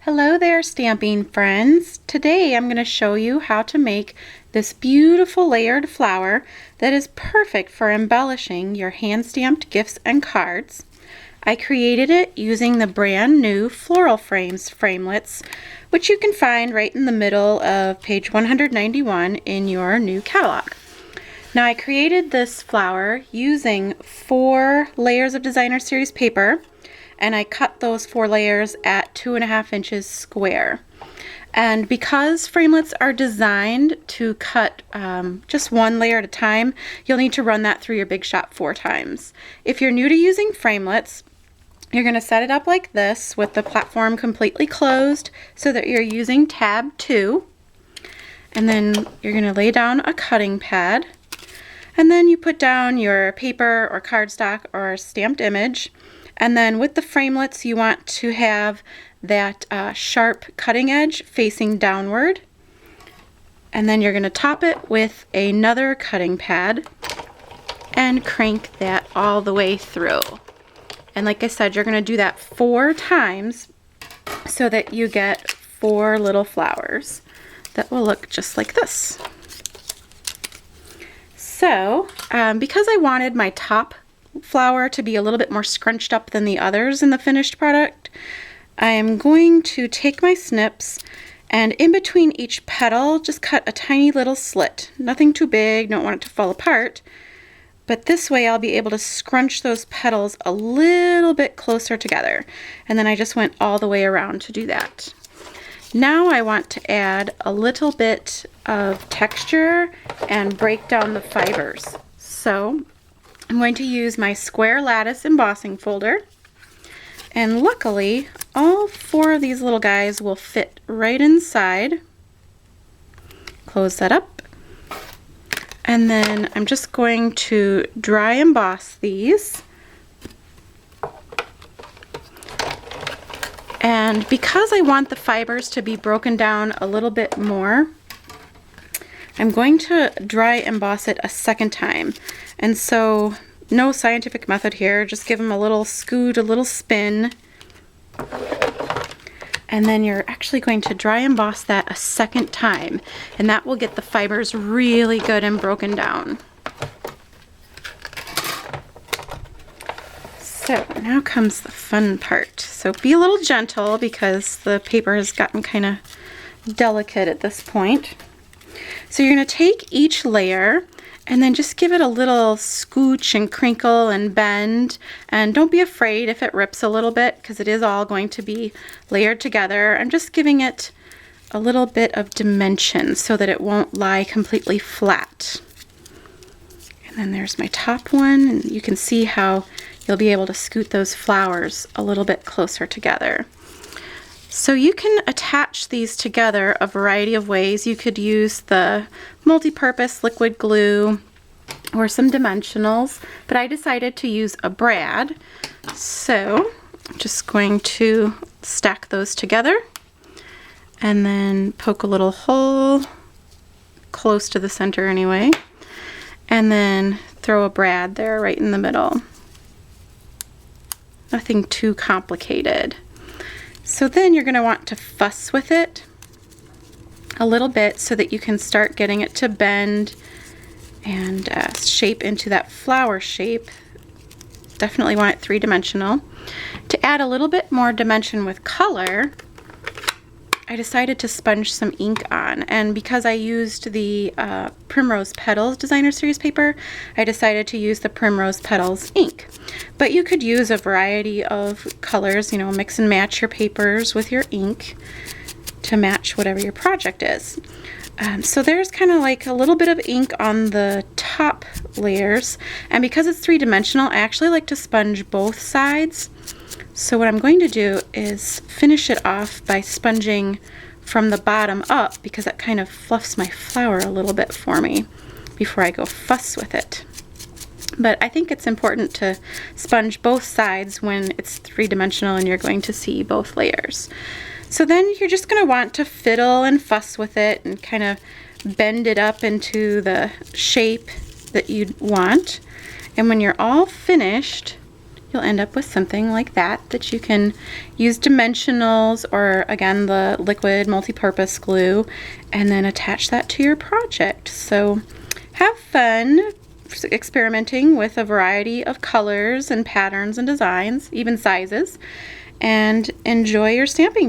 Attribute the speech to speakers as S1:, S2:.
S1: Hello there, stamping friends. Today I'm going to show you how to make this beautiful layered flower that is perfect for embellishing your hand-stamped gifts and cards. I created it using the brand new Floral Frames Framelits, which you can find right in the middle of page 191 in your new catalog. Now I created this flower using 4 layers of designer series paper, and I cut those 4 layers at 2.5 inches square. And because framelits are designed to cut just 1 layer at a time, you'll need to run that through your Big Shot 4 times. If you're new to using framelits, you're going to set it up like this with the platform completely closed so that you're using tab 2. And then you're going to lay down a cutting pad. And then you put down your paper or cardstock or stamped image. And then with the framelits, you want to have that sharp cutting edge facing downward. And then you're going to top it with another cutting pad and crank that all the way through. And like I said, you're going to do that 4 times so that you get 4 little flowers that will look just like this. So, because I wanted my top flower to be a little bit more scrunched up than the others in the finished product, I am going to take my snips and in between each petal just cut a tiny little slit. Nothing too big, don't want it to fall apart, but this way I'll be able to scrunch those petals a little bit closer together. And then I just went all the way around to do that. Now I want to add a little bit of texture and break down the fibers. So I'm going to use my square lattice embossing folder, and luckily all 4 of these little guys will fit right inside. Close that up, and then I'm just going to dry emboss these. And because I want the fibers to be broken down a little bit more, I'm going to dry emboss it a second time. And so no scientific method here, just give them a little scoot, a little spin. And then you're actually going to dry emboss that a second time, and that will get the fibers really good and broken down. So now comes the fun part. So be a little gentle because the paper has gotten kind of delicate at this point. So you're going to take each layer and then just give it a little scooch and crinkle and bend, and don't be afraid if it rips a little bit because it is all going to be layered together. I'm just giving it a little bit of dimension so that it won't lie completely flat. And then there's my top one, and you can see how you'll be able to scoot those flowers a little bit closer together. So you can attach these together a variety of ways. You could use the multi-purpose liquid glue or some dimensionals, but I decided to use a brad. So I'm just going to stack those together and then poke a little hole close to the center anyway, and then throw a brad there right in the middle. Nothing too complicated. So then you're going to want to fuss with it a little bit so that you can start getting it to bend and shape into that flower shape. Definitely want it 3-dimensional. To add a little bit more dimension with color, I decided to sponge some ink on, and because I used the Primrose Petals designer series paper, I decided to use the Primrose Petals ink. But you could use a variety of colors, you know, mix and match your papers with your ink to match whatever your project is. So there's kind of like a little bit of ink on the top layers, and because it's 3-dimensional, I actually like to sponge both sides. So what I'm going to do is finish it off by sponging from the bottom up, because that kind of fluffs my flower a little bit for me before I go fuss with it. But I think it's important to sponge both sides when it's 3-dimensional and you're going to see both layers. So then you're just going to want to fiddle and fuss with it and kind of bend it up into the shape that you want. And when you're all finished, you'll end up with something like that you can use dimensionals or, again, the liquid multi-purpose glue, and then attach that to your project. So have fun experimenting with a variety of colors and patterns and designs, even sizes, and enjoy your stamping day.